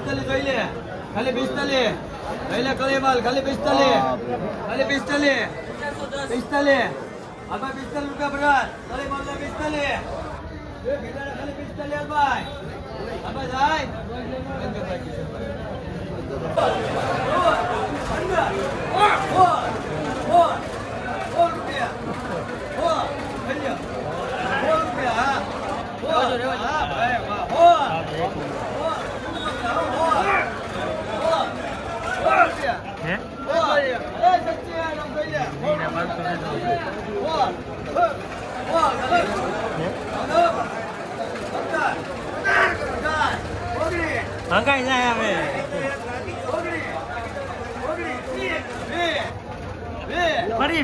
પિસ્તાલીસ જોઈ લે ખાલી 45 લઈ લે કલેવાલ ખાલી 45 ખાલી 45 આમાં 45 રૂપિયા ભરા કલેવાલ 45 એ ગેડાડા ખાલી 45 ભાઈ આમાં જાય હંગાઈ જાય હવે ફરી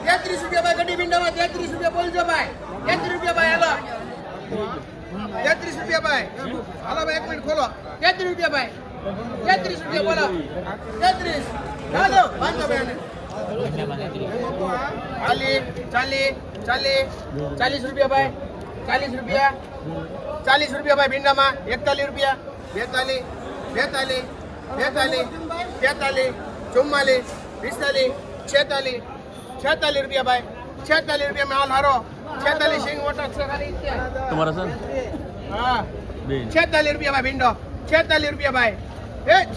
₹40 भाई भिंडा में ₹41 42 43 44 45 44 45 46 ₹46 भाई ₹46 में हाल हारो 46 सिंह वोटर તમારા સર हाँ ₹46 भाई भिंडो ₹46 भाई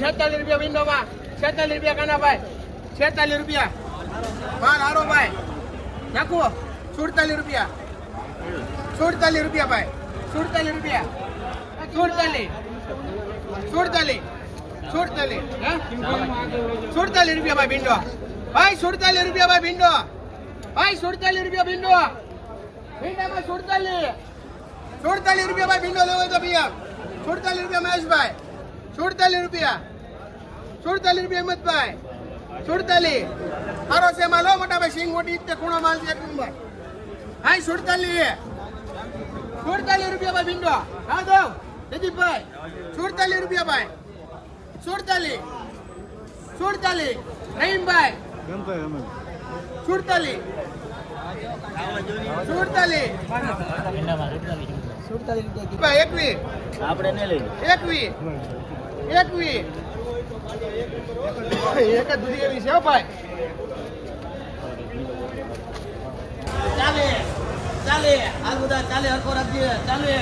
₹46 भिंडो में ₹46 काना भाई ₹46 माल हारो भाई नाखो ₹47 ₹47 भाई ₹47 ₹47 भाई भिंडो भाई ₹47 भाई भिंडो भाई ₹47 भिंडो भिंडा में ₹47 भाई भिंडो लेवो तो भैया ₹47 महेश भाई ₹47 अहमद भाई 47 हारो से मालो मोटा भाई सिंह मोटी इतने खूणो माल एक नंबर हाय 47 भाई भिंडो हाँ दो दिलीप भाई ₹47 भाई 47 रहीम भाई 47 ભાઈ 21 આપણે ને લઈ 21 એક જ દૂધી એવી છે હો ભાઈ ચાલે આ બધા ચાલે હરકો રાખજે ચાલે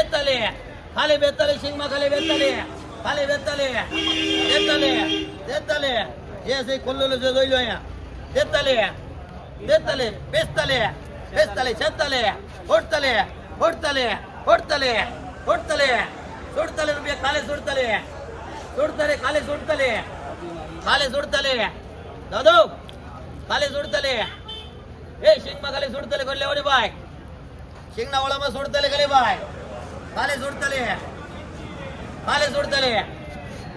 42 ખાલી 42 સિંગમાં ખાલી 42 જે છે ખોલ્લો જો જોઈ લો અહીંયા 43 45 46 47 48 રૂપિયા ખાલી 47 દાદો ખાલી 47 એ સિંગમાં ખાલી 47 કરી લેવાની ભાઈ સિંગના વાળામાં 47 કરી ભાઈ ખાલી 47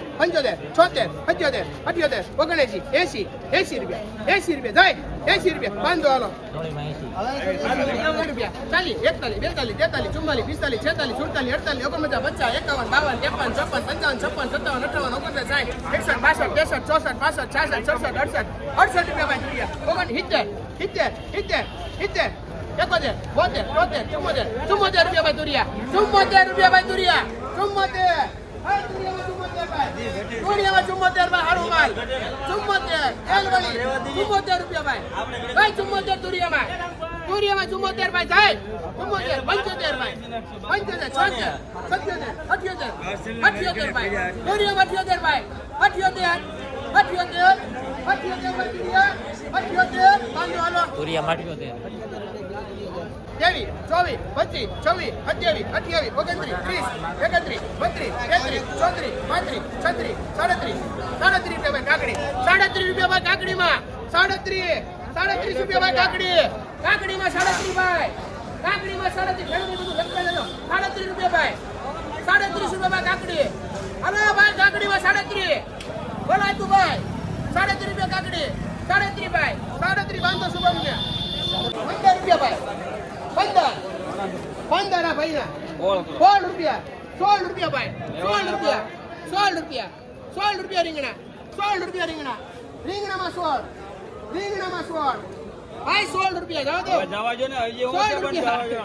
પંચોતેર છોતેર 77 78 79 80 રૂપિયા 80 જાય 80 રૂપિયા બાંધો હાલો રૂપિયા 40 41 42 43 44 45 46 47 48 49 50 51 52 53 54 55 56 57 58 59 60 61 62 63 64 65 66 67 68 રૂપિયા ભાઈ ચુમ્મોતેર રૂપિયા ભાઈ તુરિયા 74 રૂપિયા ભાઈ તુરિયા 74 તુરિયામાં 74 ભાઈ હારું માલ 74 એલવળી 74 રૂપિયા ભાઈ 74 તુરિયામાં 74 ભાઈ જાય 75 ભાઈ 75 76 77 ભાઈ તુરિયામાં 78 ભાઈ 78 ભાઈ તુરિયા 78 હાલો તુરિયા માટ્યો તે 23 24 25 26 27 28 29 30 31 32 33 34 35 36 37 37 રૂપિયા ભાઈ કાકડી 37 રૂપિયા ભાઈ કાકડી 37 ભાઈ કાકડીમાં 37 રૂપિયા ભાઈ 37 રૂપિયા ભાઈ કાકડી હાલો ભાઈ કાકડીમાં 37 બોલાય તું ભાઈ 37 રૂપિયા કાકડી 37 ભાઈ 37 બાંધો સુબા 15 રૂપિયા ભાઈ 15 આ ભાઈ ના 16 રૂપિયા ભાઈ 16 રૂપિયા રીંગણામાં 16 ભાઈ 16 રૂપિયા જાવ તો જવા જો ને હજી 16 રૂપિયા ભાઈ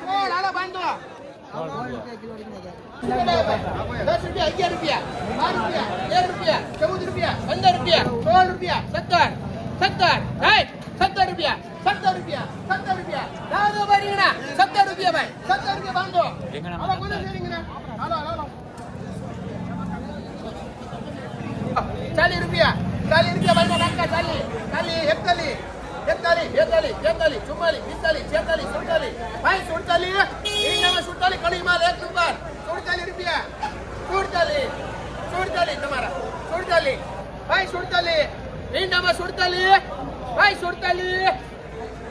16 હાલો બાંધો 10 રૂપિયા 11 રૂપિયા 12 રૂપિયા 13 રૂપિયા 14 રૂપિયા 15 રૂપિયા 16 રૂપિયા 17 રૂપિયા જાવ તો ભાઈ રીંગણા 17 રૂપિયા ભાઈ 17 રૂપિયા બાંધો હાલો કોને છે રીંગણા હાલો 40 રૂપિયા ભાઈ નાખા 40 41 42 43 44 45 46 47 ભાઈ 47 રીંગણામાં 47 કડી માલ એક નંબર 47 રૂપિયા 47 તમારા 47 ભાઈ 47 રીંગણામાં 47 ભાઈ 47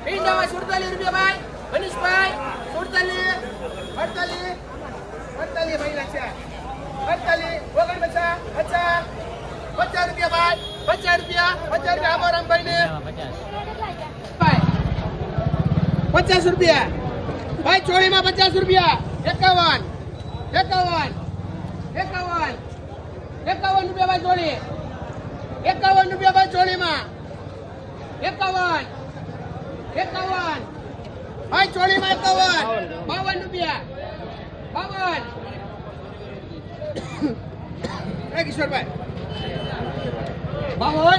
રીંગણામાં 47 રૂપિયા ભાઈ મનીષભાઈ 47 48 ભાઈ નાખ્યા 48 50 રૂપિયા ભાઈ 50 રૂપિયા આભારામભાઈ ને 50 રૂપિયા ભાઈ ચોળીમાં 50 રૂપિયા 51 રૂપિયા ભાઈ ચોળી 51 રૂપિયા ભાઈ ચોળીમાં 51 ભાઈ ચોળીમાં 52 રૂપિયા 52 કિશોરભાઈ 52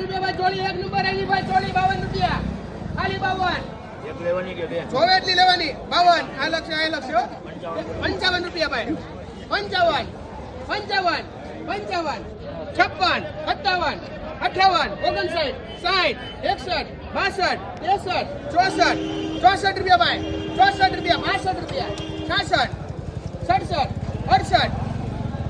રૂપિયા ભાઈ ચોળી એક નંબર આવી ભાઈ ચોળી 52 રૂપિયા ખાલી 52 જોવે એટલી લેવાની 52 આ લક્ષ્ય 55 રૂપિયા ભાઈ 55 56 57 58 59 60 61 62 63 રૂપિયા ભાઈ 64 રૂપિયા 65 રૂપિયા 66 67 68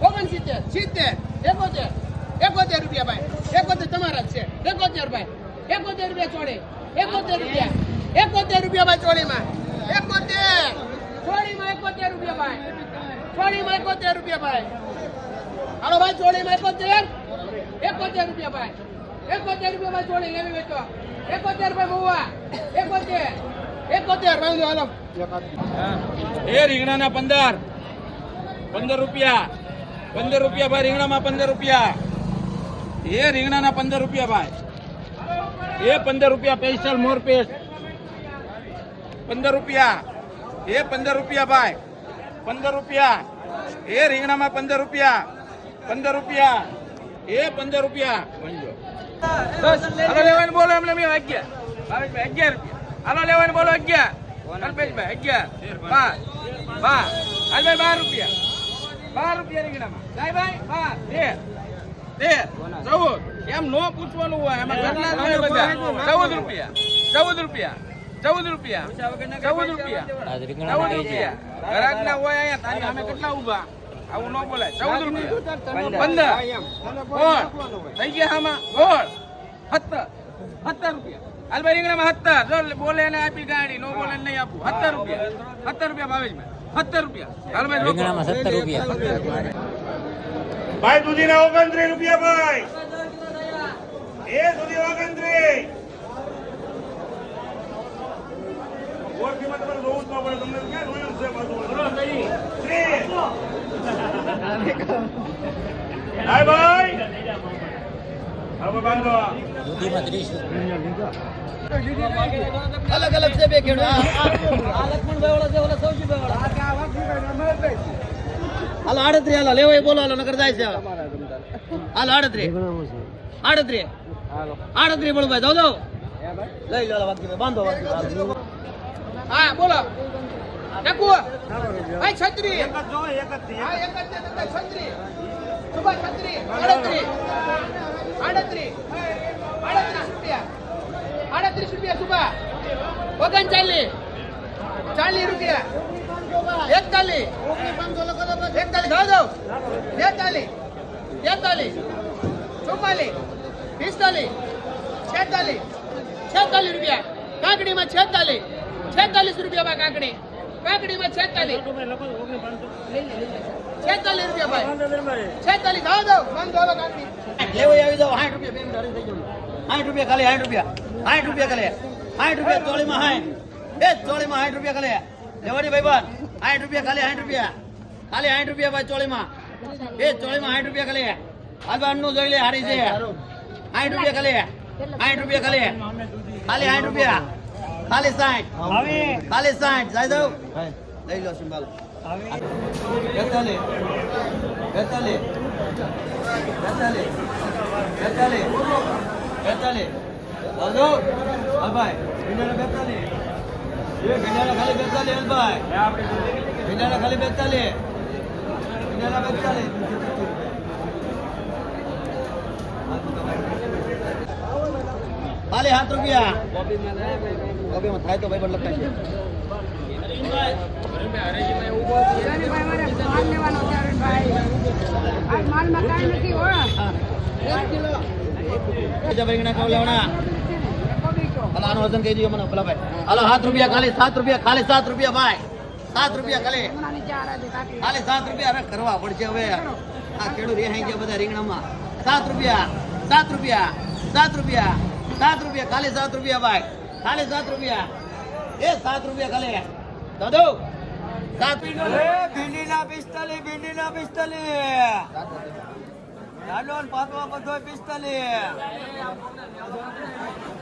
69 70 71 રૂપિયા ભાઈ 71 તમારા જ છે 71 ભાઈ 71 રૂપિયા ચોળે 71 રૂપિયા ભાઈ ચોળીમાં 71 ચોળીમાં 71 રૂપિયા ભાઈ ચોળીમાં 71 રૂપિયા ભાઈ હાલો ભાઈ ચોળીમાં 71 રૂપિયા ભાઈ 71 રૂપિયા ભાઈ ચોળી લેવી વેચો 71 ભાઈ મહુવા 71 ભાઈ હાલો એ રીંગણાના 15 રૂપિયા 15 રૂપિયા ભાઈ રીંગણામાં 15 રૂપિયા એ રીંગણાના 15 રૂપિયા ભાઈ એ 15 રૂપિયા સ્પેશિયલ મોર પેસ્ટ 15 રૂપિયા એ 15 રૂપિયા ભાઈ 15 રૂપિયા એ રીંગણામાં 15 રૂપિયા 15 રૂપિયા એ 15 રૂપિયા બસ હાલો લેવાનું બોલો એમને મેં 11 11 રૂપિયા હાલો લેવાનું બોલો 11 કલ્પેશભાઈ 11 હાલ ભાઈ 12 રૂપિયા રીંગણામાં જાય ભાઈ 12 13 14 એમ નો પૂછવાનું હોય એમાં ઘરના જ હોય બધા 14 રૂપિયા 14 રૂપિયા 14 રૂપિયા 14 રૂપિયા 14 રૂપિયા ઘરાક ના હોય અહીંયા તારી અમે કેટલા ઉભા આવું ન બોલાય 14 રૂપિયા 15 થઈ ગયા આમાં 17 રૂપિયા હાલ ભાઈ રીંગણામાં 17 જો બોલે એને આપી ગાડી નો બોલે નહીં આપું 17 રૂપિયા ભાવેશભાઈ 17 રૂપિયા હાલ ભાઈ રીંગણામાં 17 રૂપિયા ભાઈ દૂધીના 29 રૂપિયા ભાઈ એ દૂધી 29 ઓળખીમાં તમારે જોવું જ ન પડે તમને ક્યાં જોયું છે હાય ભાઈ હવે બાંધો દૂધીમાં 30 અલગ અલગ છે બે ખેડૂત આ લક્ષ્મણભાઈ વાળા છે ઓલા સૌજીભાઈ વાળા હાલો 38 હાલો લેવો એ બોલો હાલો નકર જાય છે હાલો 38 બોલો ભાઈ જાઓ લઈ લો વાગી બાંધો વાગી હા બોલો નાખો ભાઈ છત્રી એક જ જો એક જ હા એક જ છે તમને છત્રી સુભા છત્રી 38 રૂપિયા 38 રૂપિયા સુભા 39 40 રૂપિયા 41 જાઓ જાઓ 42 43 44 45 46 રૂપિયા કાકડીમાં 46 રૂપિયા ભાઈ કાકડીમાં 46 રૂપિયા ભાઈ 46 જાઓ જાઓ બંધ દો કાકડી લેવો આવી જાઓ 60 રૂપિયા બેન ધારી થઈ ગયું 60 રૂપિયા ખાલી 60 રૂપિયા ખાલી 60 રૂપિયા ચોળીમાં 60 એ ચોળીમાં 60 રૂપિયા ખાલી લેવાની ભાઈ બાન 60 રૂપિયા ખાલી 60 રૂપિયા ભાઈ ચોળીમાં એ ચોળીમાં 60 રૂપિયા ખાલી આ બારનું જોઈ લે હારી છે 60 રૂપિયા ખાલી 60 રૂપિયા ખાલી 60 રૂપિયા ખાલી 60 ખાલી 60 જાય દઉં લઈ લો સંભાળ 42 આવજો હા ભાઈ ભીંડાના 42 એ ભીંડાના ખાલી 42 ભાઈ ભીંડાના ખાલી 42 ભીંડાના 42 ખાલી 7 રૂપિયા કોબીમાં થાય તો ભાઈ પણ લખાય છે આનું વજન કહી દો મને પેલા ભાઈ હાલો 7 રૂપિયા ખાલી 7 રૂપિયા ખાલી 7 રૂપિયા ભાઈ 7 રૂપિયા ખાલી 7 રૂપિયા અરે કરવા પડશે હવે આ ખેડૂત રેહાઈ ગયા બધા રીંગણામાં 7 રૂપિયા 7 રૂપિયા 7 રૂપિયા 7 રૂપિયા ખાલી 7 રૂપિયા ભાઈ ખાલી 7 રૂપિયા એ 7 રૂપિયા ખાલી દાદો 7 ભીંડીના 45 લાડો પાતવા બધો 45